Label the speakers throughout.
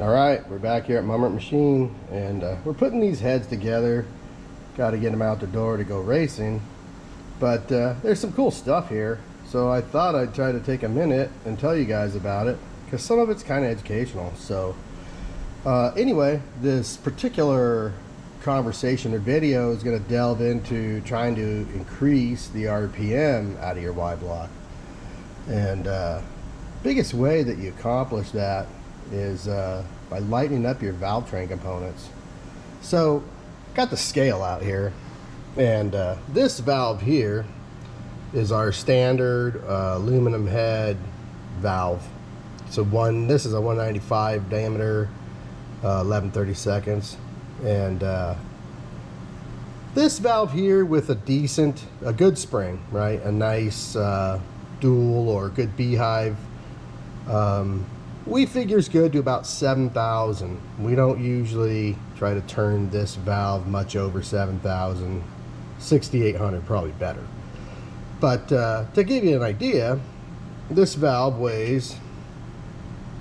Speaker 1: Alright, we're back here at Mummert Machine, and we're putting these heads together. Got to get them out the door to go racing. But there's some cool stuff here, so I thought I'd try to take a minute and tell you guys about it, because some of it's kind of educational. So anyway, this particular conversation or video is going to delve into trying to increase the RPM out of your Y-block. And biggest way that you accomplish that is by lightening up your valve train components. So got the scale out here, and this valve here is our standard aluminum head valve. So this is a 195 diameter, 11/32, and this valve here with a good spring, right, a nice dual or good beehive, we figure is good to about 7,000. We don't usually try to turn this valve much over 7,000. 6,800 probably better. But to give you an idea, this valve weighs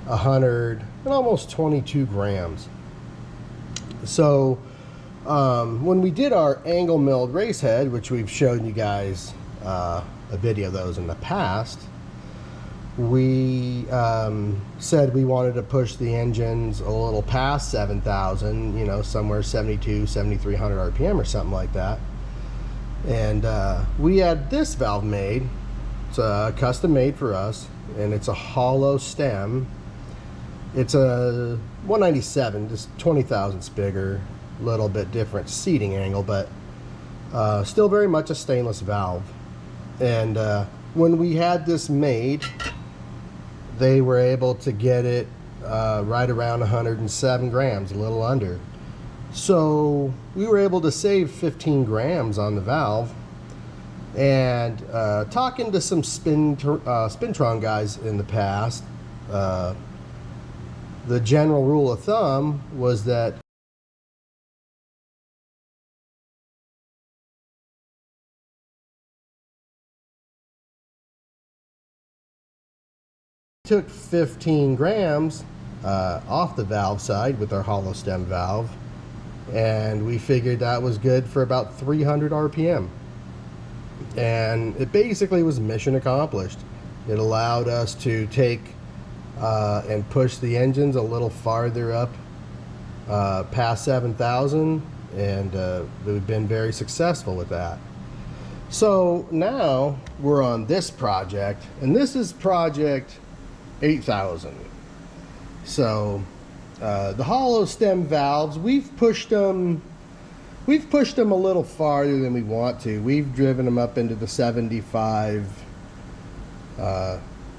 Speaker 1: 100 and almost 22 grams. So when we did our angle milled race head, which we've shown you guys a video of those in the past, we said we wanted to push the engines a little past 7,000, you know, somewhere 72, 7,300 RPM or something like that. And we had this valve made. It's custom made for us, and it's a hollow stem. It's a 197, just 20 thousandths bigger, a little bit different seating angle, but still very much a stainless valve. And when we had this made, they were able to get it right around 107 grams, a little under. So we were able to save 15 grams on the valve. And talking to some Spintron guys in the past, the general rule of thumb was that took 15 grams off the valve side with our hollow stem valve, and we figured that was good for about 300 RPM, and it basically was mission accomplished. It allowed us to take and push the engines a little farther up past 7,000, and we've been very successful with that. So now we're on this project, and this is project 8,000. So the hollow stem valves, we've pushed them a little farther than we want to. We've driven them up into the 75,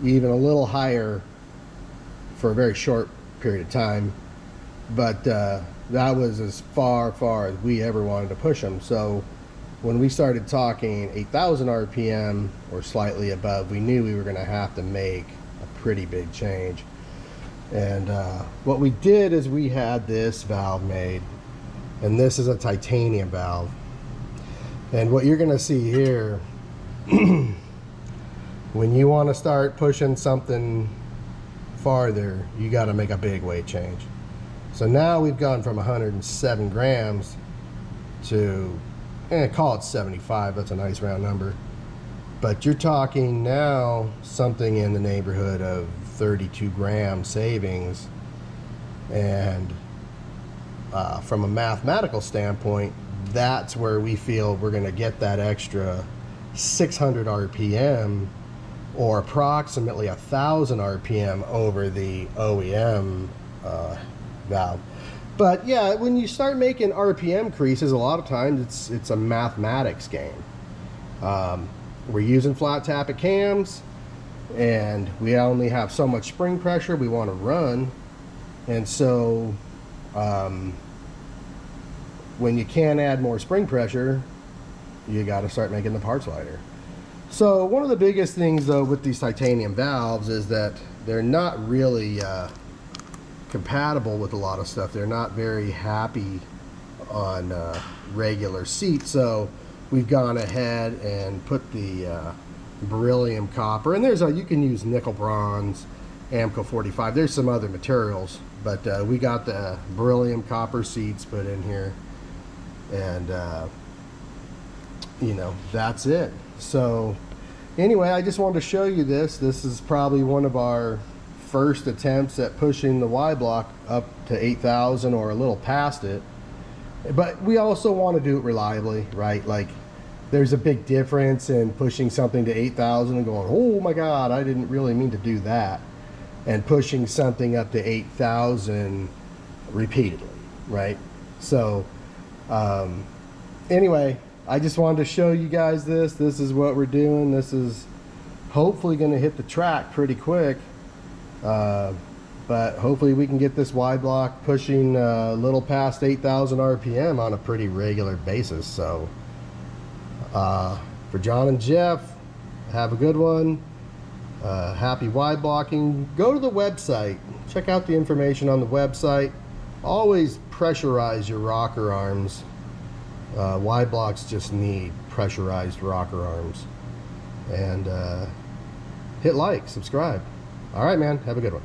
Speaker 1: even a little higher for a very short period of time, but that was as far as we ever wanted to push them. So when we started talking 8,000 RPM or slightly above, we knew we were going to have to make a pretty big change. And what we did is we had this valve made, and this is a titanium valve. And what you're going to see here, when you want to start pushing something farther, you got to make a big weight change. So now we've gone from 107 grams to, call it 75, that's a nice round number. But you're talking now something in the neighborhood of 32 gram savings. And from a mathematical standpoint, that's where we feel we're going to get that extra 600 RPM or approximately 1,000 RPM over the OEM valve. But yeah, when you start making RPM increases, a lot of times it's a mathematics game. We're using flat tappet cams, and we only have so much spring pressure we want to run, and so when you can add more spring pressure, you got to start making the parts lighter. So one of the biggest things though with these titanium valves is that they're not really compatible with a lot of stuff. They're not very happy on regular seats, so we've gone ahead and put the beryllium copper, and you can use nickel bronze, AMCO 45. There's some other materials, But we got the beryllium copper seats put in here, and you know, that's it. So anyway, I just wanted to show you this. This is probably one of our first attempts at pushing the Y block up to 8,000 or a little past it. But we also want to do it reliably, right? Like, there's a big difference in pushing something to 8,000 and going, oh my God, I didn't really mean to do that, and pushing something up to 8,000 repeatedly, right? So anyway, I just wanted to show you guys this. This is what we're doing. This is hopefully going to hit the track pretty quick. But hopefully we can get this Y block pushing a little past 8,000 RPM on a pretty regular basis. So for John and Jeff, have a good one. Happy Y blocking. Go to the website. Check out the information on the website. Always pressurize your rocker arms. Y blocks just need pressurized rocker arms. And hit like, subscribe. All right, man. Have a good one.